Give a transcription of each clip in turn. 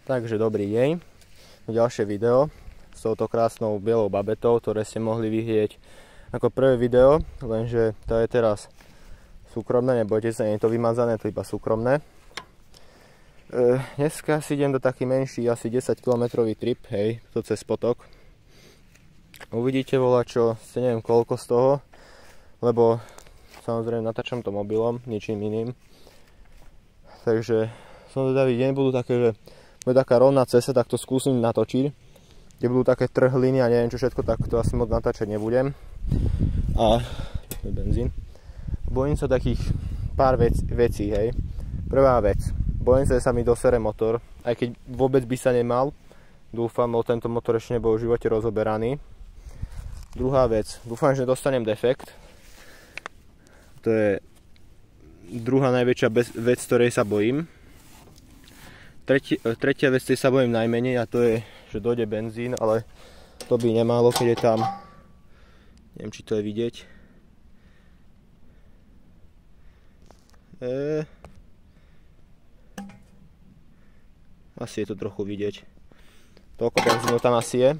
Takže dobrý deň, ďalšie video s touto krásnou bielou babetou, ktoré ste mohli vidieť ako prvé video, lenže to je teraz súkromné, nebojte sa, nie je to vymazané, to je iba súkromné. Dneska si idem do taký menší, asi 10 km trip, hej, to cez potok. Uvidíte volačo, ste neviem koľko z toho, lebo samozrejme natáčam to mobilom, ničím iným. Takže som zvedavý, nebudú také, že bude taká rovná cesta, tak to skúsim natočiť. Kde budú také trhliny a neviem čo všetko, tak to asi moc natáčať nebudem. A benzín. Bojím sa takých pár vecí, hej. Prvá vec, bojím sa, že sa mi dosere motor, aj keď vôbec by sa nemal. Dúfam, lebo tento motor ešte nebol v živote rozoberaný. Druhá vec, dúfam, že dostanem defekt. To je druhá najväčšia vec, ktorej sa bojím. Tretia vec, ktorej sa bojím najmenej, a to je, že dojde benzín, ale to by nemalo, keď je tam, neviem, či to je vidieť. Asi je to trochu vidieť. Toľko benzínu tam asi je.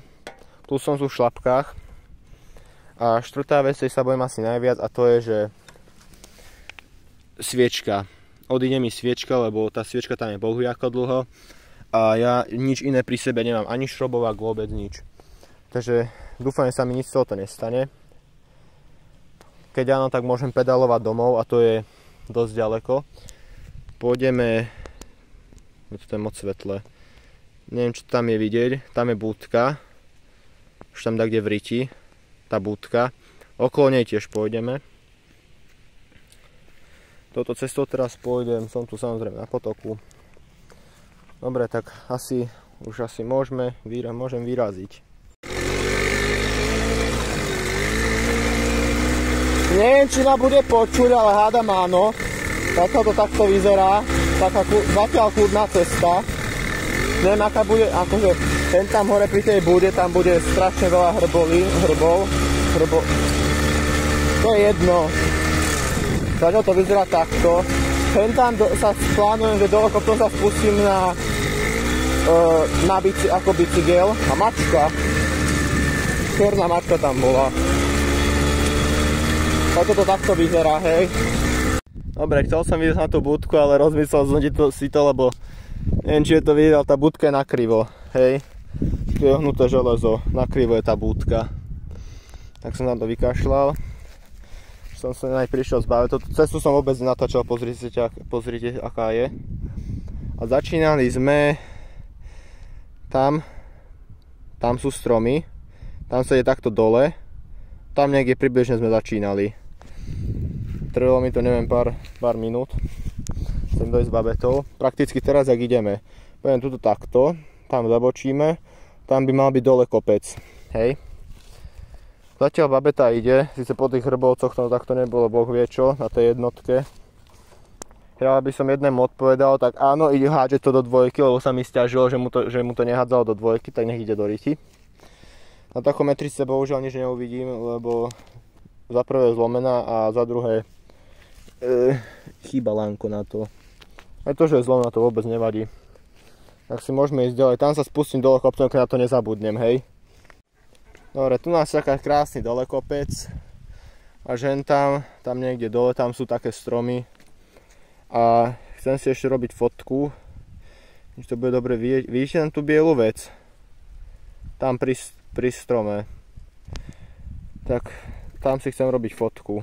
Tu som v šlapkách. A štvrtá vec, ktorej sa bojím asi najviac, a to je, že sviečka. Odíde mi sviečka, lebo tá sviečka tam je bohu ako dlho a ja nič iné pri sebe nemám, ani šrobovák, vôbec nič. Takže dúfam, že sa mi nič z toho nestane. Keď áno, tak môžem pedalovať domov a to je dosť ďaleko. Pôjdeme, to je moc svetlé, neviem, čo tam je vidieť, tam je budka, už tam tak, kde v riti, tá budka, okolo nej tiež pôjdeme. Toto cestou teraz pôjdem, som tu samozrejme na potoku. Dobre, tak už asi môžem vyraziť. Neviem, či ma bude počuť, ale hádam áno. Zatiaľ to takto vyzerá. Taká zatiaľ kľudná cesta. Neviem, aká bude, akože ten tam hore pri tej bude, tam bude strašne veľa hrbov. To je jedno. Zatiaľ to vyzerá takto. Tam sa plánujem, že dole kopcom sa spustím na ako bicykel. A mačka. Černá mačka tam bola. Zatiaľ to takto vyzerá, hej. Dobre, chcel som vidieť na tú budku, ale rozmyslel som si to, lebo neviem, či je to vidieť, ale tá budka je nakrivo, hej. Tu je ohnuté železo, nakrivo je tá budka. Tak som na to vykašľal. Som sa prišiel zbaviť. Toto cestu som vôbec natáčal, pozrite aká je. A začínali sme tam sú stromy, tam sa je takto dole, tam niekde približne sme začínali. Trvalo mi to, neviem, pár minút. Chcem dojsť s babetou. Prakticky teraz, ak ideme, poviem tuto takto, tam zabočíme, tam by mal byť dole kopec, hej. Zatiaľ babeta ide, síce po tých hrbovcoch to takto nebolo, boh vie čo, na tej jednotke. Ja by som jednému odpovedal, tak áno, ide hádže to do dvojky, lebo sa mi sťažilo, že mu to nehádzalo do dvojky, tak nech ide do riti. Na tachometrice bohužiaľ nič neuvidím, lebo za prvé je zlomená a za druhé chýba lánko na to. Aj to, že je zlomená, to vôbec nevadí. Tak si môžeme ísť ďalej, tam sa spustím dole kopcom, keď na to nezabudnem, hej. Dobre, tu nás čaká krásny dole kopec a žen tam niekde dole, tam sú také stromy a chcem si ešte robiť fotku, že to bude dobre vidieť. Vidíte tam tú bielu vec? Tam pri strome. Tak tam si chcem robiť fotku.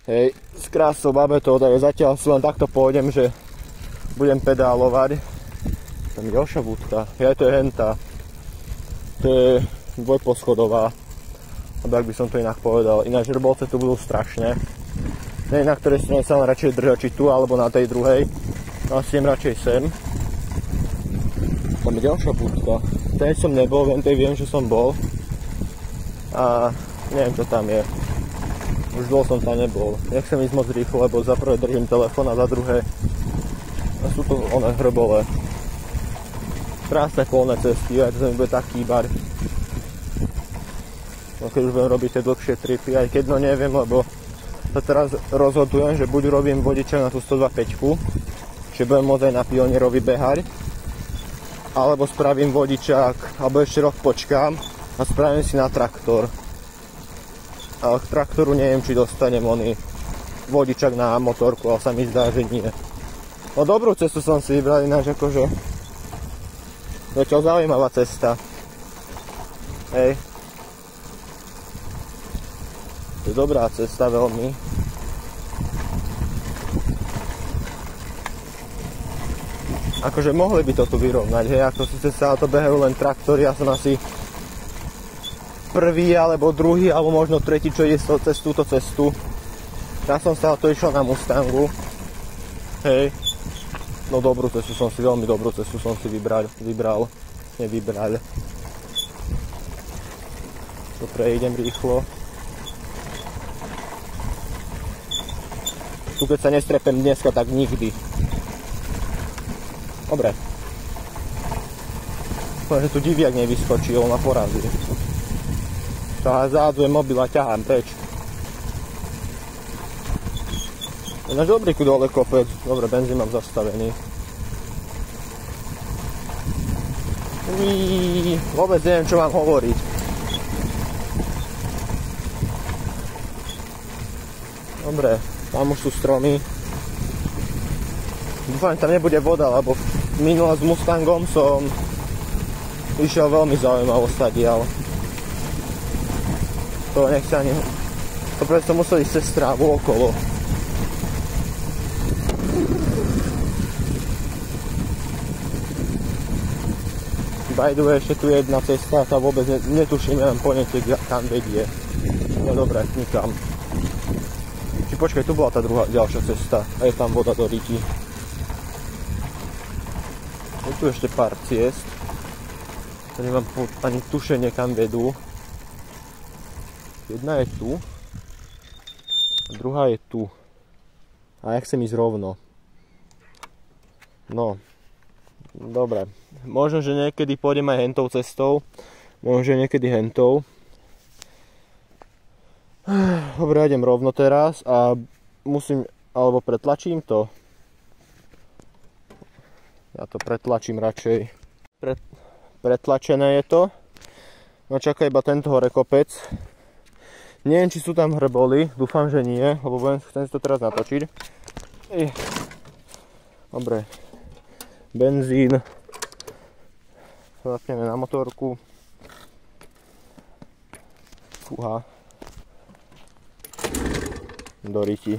Hej, s krásnou babetou, tak zatiaľ si len takto pôjdem, že budem pedálovať. Tam je ďalšia budka, to je henta. To je dvojposchodová, alebo ak by som to inak povedal. Ináč hrbovce tu budú strašné. Neviem, na ktorej strane sa mám radšej držať, či tu, alebo na tej druhej. Asi idem radšej sem. Tam je ďalšia budka. Tej som nebol, viem, že som bol. A neviem, čo tam je. Už dlho som tam nebol. Nechcem ísť moc rýchlo, lebo za prvé držím telefón a za druhé sú to oné hrbové. Krásne polné cesty, aj to mi bude taký bar. No keď už budem robiť tie dlhšie tripy, aj keď no neviem, lebo sa teraz rozhodujem, že buď robím vodiča na tú 125, čiže budem môcť aj na Pionierovi behať, alebo spravím vodičák, alebo ešte rok počkám a spravím si na traktor. Ale k traktoru neviem, či dostanem oný vodičák na motorku, ale sa mi zdá, že nie. No dobrú cestu som si vybral ináč, akože zatiaľ zaujímavá cesta. Hej. To je dobrá cesta veľmi. Akože mohli by to tu vyrovnať, hej, ako síce sa to behajú len traktory, ja som asi prvý, alebo druhý, alebo možno tretí, čo ide cez túto cestu. Ja som sa to išiel na Mustangu, hej, no veľmi dobrú cestu som si vybral. To prejdem rýchlo. Tu keď sa nestrepem dneska, tak nikdy. Dobre. Poviem, že tu diviak nevyskočil, na porazí. Zahádzujem mobil a ťahám preč. Ináč dobrý ku dole kopec. Dobre, benzín mám zastavený. Vôbec neviem, čo mám hovoriť. Dobre, tam už sú stromy. Dúfam, tam nebude voda, lebo minule s Mustangom som išiel veľmi zaujímavo stadiaľ. To nechce ani... To preto som musel ísť cez trávu okolo. By the way, ešte tu je jedna cesta, tá vôbec netuším, neviem ponietie, kam vedie. No dobré, nikam. Či počkaj, tu bola tá druhá, ďalšia cesta a je tam voda do ryti. Je tu ešte pár ciest, ktoré nemám ani tušenie, kam vedú. Jedna je tu a druhá je tu. A ja chcem ísť rovno. No, dobre. Možno, že niekedy pôjdem aj hentou cestou. Možno, že niekedy hentou. Dobre, idem rovno teraz a musím, alebo pretlačím to. Ja to pretlačím radšej. Pretlačené je to. No čaká iba tento hore kopec. Neviem, či sú tam hrboly. Dúfam, že nie, lebo chcem si to teraz natočiť. Dobre. Benzín. Zapneme na motorku. Fúha. Do riti.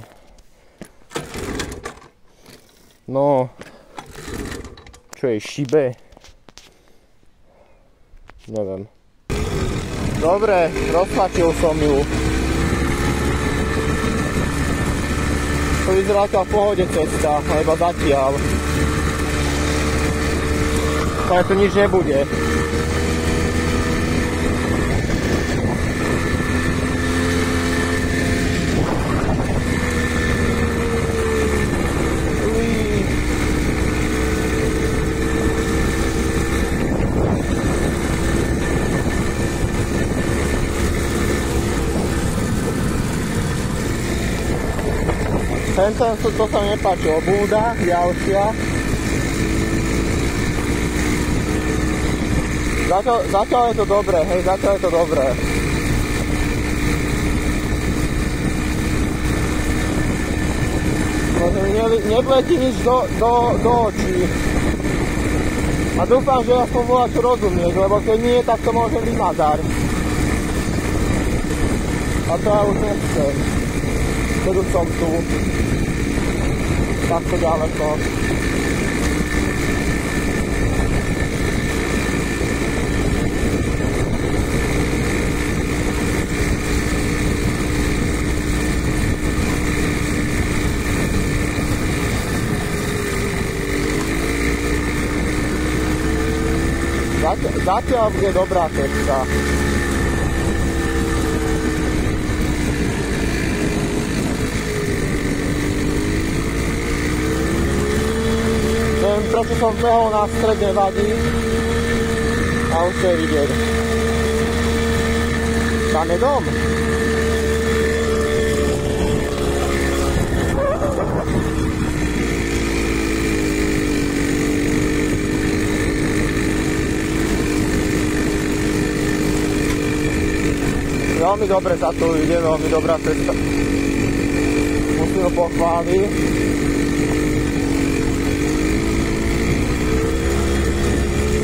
No. Čo je, šibe? Neviem. Dobre, roztlačil som ju. To vyzerá to v pohode cesta, iba zatiaľ. Ale tu nič nebude. To sa mi nepáčilo. Búda, ďalšia. Zatiaľ je to dobré, hej, zatiaľ je to dobré. Nevletí nič do očí. A dúfam, že ja som volať rozumieš, lebo keď nie, tak to môžem vymazať. A to ja už nechcem. Keď už som tu. Takto ďaleko. Zatiaľ bude dobrá cesta. Neviem, prečo som zbehol na stredne vadí a už to je vidieť. Tam je dom. Veľmi dobre sa tu ide, veľmi dobrá cesta. Musím ho pochváliť.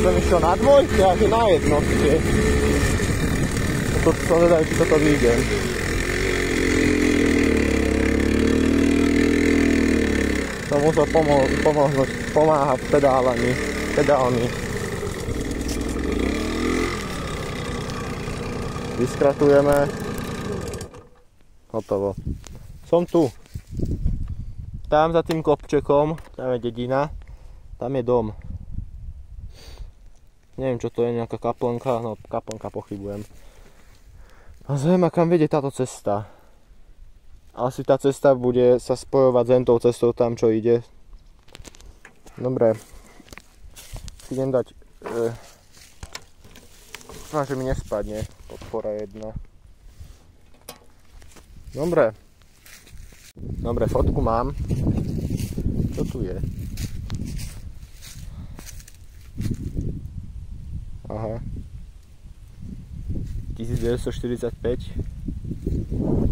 Som išiel na dvojke, až na jednotke. To som vedel, či toto vyjde. Som musel pomáhať pedálmi. Vyskratujeme. Hotovo. Som tu. Tam za tým kopčekom, tam je dedina, tam je dom. Neviem, čo to je, nejaká kaplnka, no kaplnka, pochybujem. A zaujíma, kam vedie táto cesta. Asi tá cesta bude sa spojovať s tou cestou tam, čo ide. Dobre. Idem dať... Dúfam, že mi nespadne podpora jedna. Dobre. Dobre, fotku mám. Čo tu je? Aha. 1945.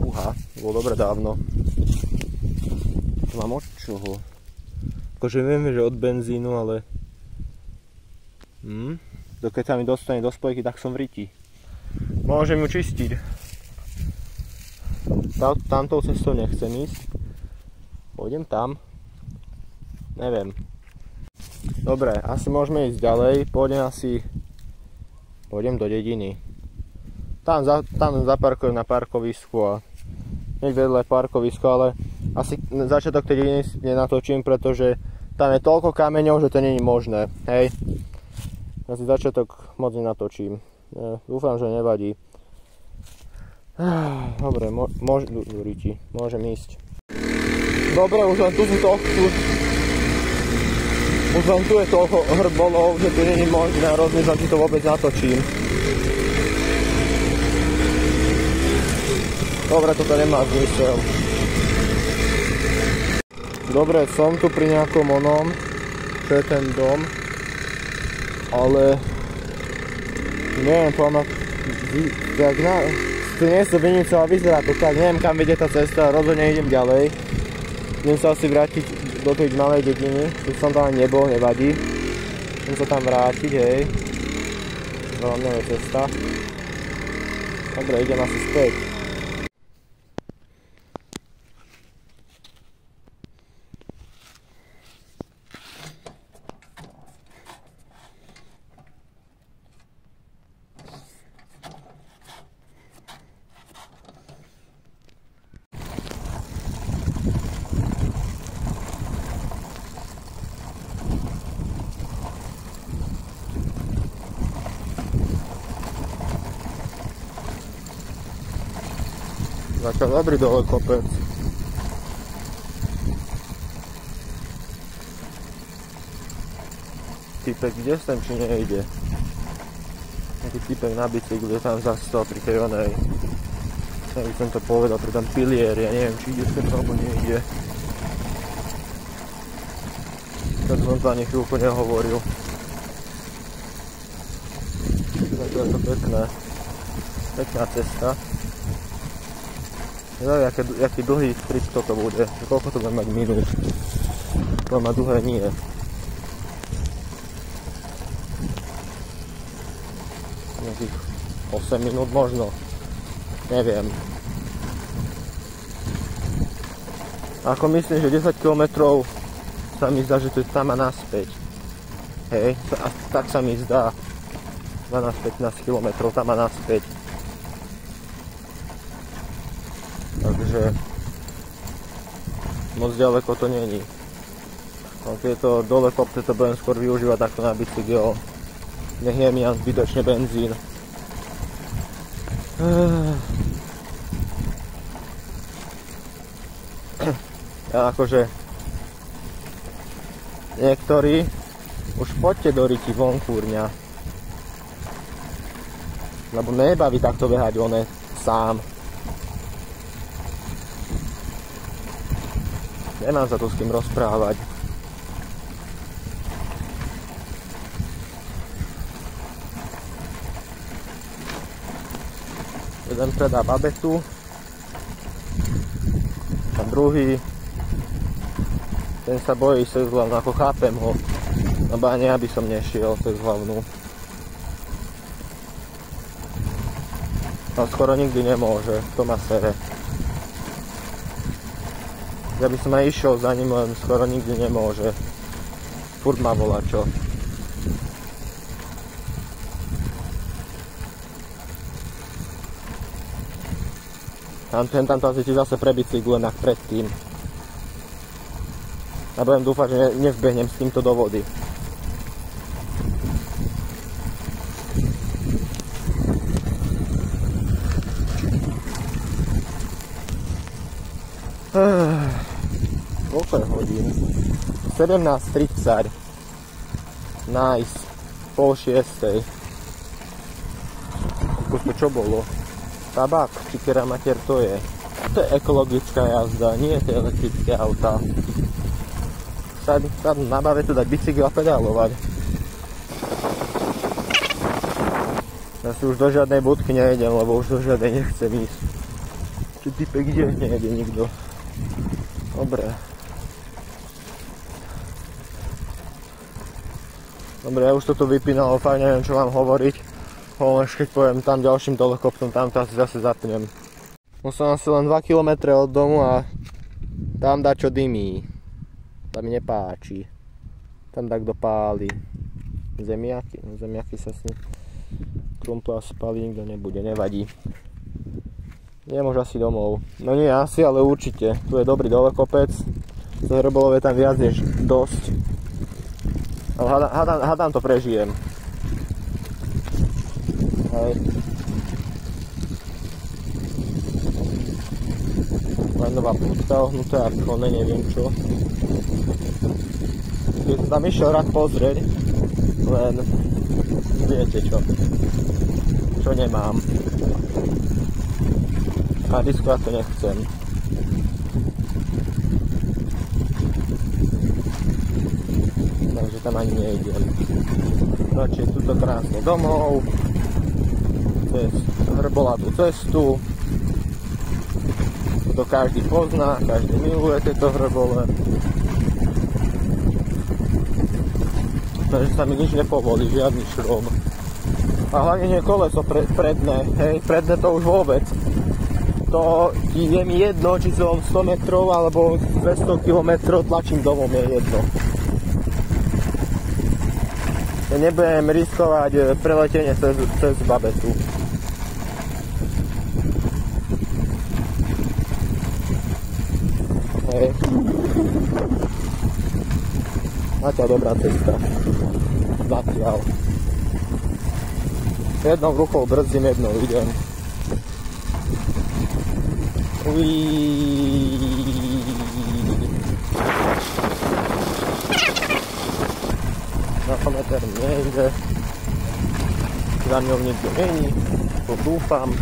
Uha, bolo dobre dávno. Tu mám od čoho? Akože viem, že od benzínu, ale... Keď sa mi dostane do spojky, tak som v riti. Môžem ju čistiť. Tamtou cestou nechcem ísť. Pôjdem tam. Neviem. Dobre, asi môžeme ísť ďalej. Pôjdem do dediny. Tam zaparkujem na parkovisku a hneď vedľa parkovisko, ale asi začiatok tej dediny nenatočím, pretože tam je toľko kameňov, že to nie je možné. Hej. Asi začiatok moc nenatočím. Dúfam, že nevadí. Dobre, môžem ísť. Dobre, už len tu je toľko hrbolov, že to nie je možné. Rozmýšľam, či to vôbec natočím. Dobre, toto nemá zmysel. Dobre, som tu pri nejakom onom, čo je ten dom. Ale neviem, nie som vidím, čo vyzerá to tak, neviem, kam vedie tá cesta, rozhodne idem ďalej. Idem sa asi vrátiť do tej malej dediny, keď som tam nebol, nevadí. Idem sa tam vrátiť, hej. Veľmi je cesta. Dobre, idem asi späť. Začal dobrý dole kopec. Typek, kde sem, či nejde? Taký typek na bicykli, je tam zastal pri tej onej. Ja by som to povedal, pri tam pilier, ja neviem, či ide sem, alebo nejde. Tak som to ani chvíľku nehovoril. Tak je to pekná cesta. Neviem, aký dlhý strip toto bude, koľko to bude mať minút. To má dlhé nie. Nejakých 8 minút možno. Neviem. Ako myslím, že 10 km sa mi zdá, že to je tam a naspäť. Hej, tak sa mi zdá. 12-15 km tam a naspäť. Takže moc ďaleko to není. Keď je to dole kopce, to budem skôr využívať takto na bicykel. Nech nemíjam zbytočne benzín. Ja akože niektorí už poďte do riti von, kurňa. Lebo nebaví takto behať one sám. Nemám sa tu s kým rozprávať. Jeden predá babetu. A druhý, ten sa bojí cez hlavnú, ako chápem ho. Na báne, aby som nešiel cez hlavnú. No skoro nikdy nemôže, to ma sere. Ja by som aj išiel za ním, len skoro nikdy nemôže. Furt ma volá čo. Tam asi ti zase pre bicyklu len ak predtým. A budem dúfať, že nevbehnem s týmto do vody. Koľko je hodín? 17:30. Nice. 5:30. To čo bolo? Tabak, či kera mater to je. To je ekologická jazda, nie je to elektrické auta. Sa na bavetu dať bicykel a pedálovať. Ja si už do žiadnej budky nejdem, lebo už do žiadnej nechcem ísť. Či typek ide? Nejde nikto. Dobre. Dobre, ja už toto vypínalo, fakt neviem čo mám hovoriť. Len keď poviem tam ďalším dole kopcom, tam to asi zase zapnem. Musím asi len 2 km od domu a tam dá čo dymí. Tam mi nepáči. Tam dá kto páli. Zemiaky? No zemiaky sa s ním krumplu asi páli nikto nebude, nevadí. Nemôžu asi domov. No nie asi, ale určite. Tu je dobrý dole kopec. Z Hrbolov je tam viac než dosť. Ale hádam to prežijem. Hej. Len nová pútka ohnutá, kone, neviem čo. Keď som tam išiel rád pozrieť, len viete čo. Čo nemám. A disku ja to nechcem. Takže tam ani nejdem. Radšej túto krásne domov. Cez Hrbolatú cestu. To každý pozná, každý miluje tieto Hrbole. Takže sa mi nič nepovolí, žiadny šrom. A hlavne nie koleso predné, hej, predné to už vôbec. To je mi jedno, či som 100 metrov alebo 200 km tlačím domov, je jedno. Ja nebudem riskovať preletenie cez babetu. Hej. Zatiaľ dobrá cesta. Zatiaľ. Jednou rukou brzdím, jednou idem. Na meter nejde. Za mňou nikto není. To dúfam.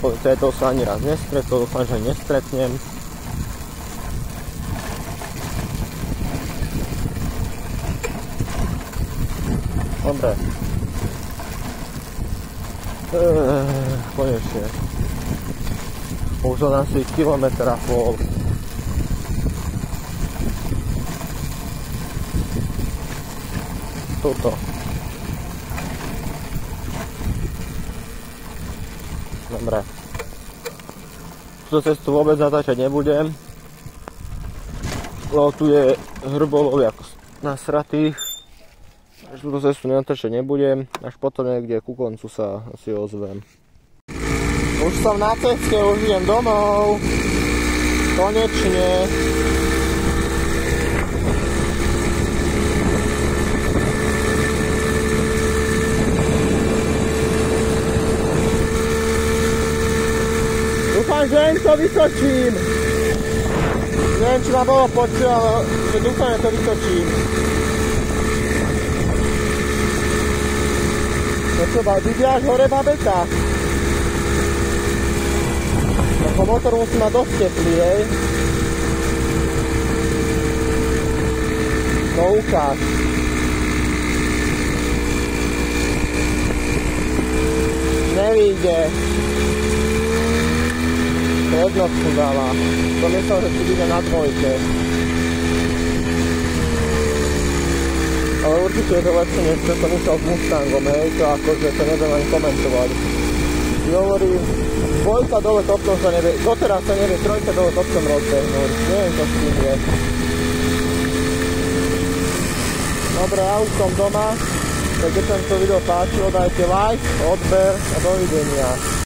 Policajtov sa ani raz nestretol, dúfam, že nestretnem. Dobre. Konečne. Už to asi kilometra pol. Toto. Dobre. Túto cestu vôbec natáčať nebudem. Lebo tu je Hrbolov ako nasratých. Až túto cestu natáčať nebudem. Až potom niekde ku koncu sa asi ozvem. Už som na ceste, už idem domov. Konečne. Dúfam, že len to vytočím. Neviem, či ma bolo počuť, ale dúfam, že to vytočím. No čo, ide až hore babeta. Ako motor musí mať dosť teplý, hej. No ukáž. ide. Jednotku dala. To myslel, že si ide na dvojke. Ale určite je to lepšie, než čo som myslel s Mustangom, hej, to akože to nebudem ani komentovať. Si hovorí, dvojka dole topcom sa nevie, doteraz sa nevie trojka dole topcom rozbehnúť, neviem čo s tým je. Dobre, ja už som doma, takže keď sa mi to video páčilo, dajte like, odber a dovidenia.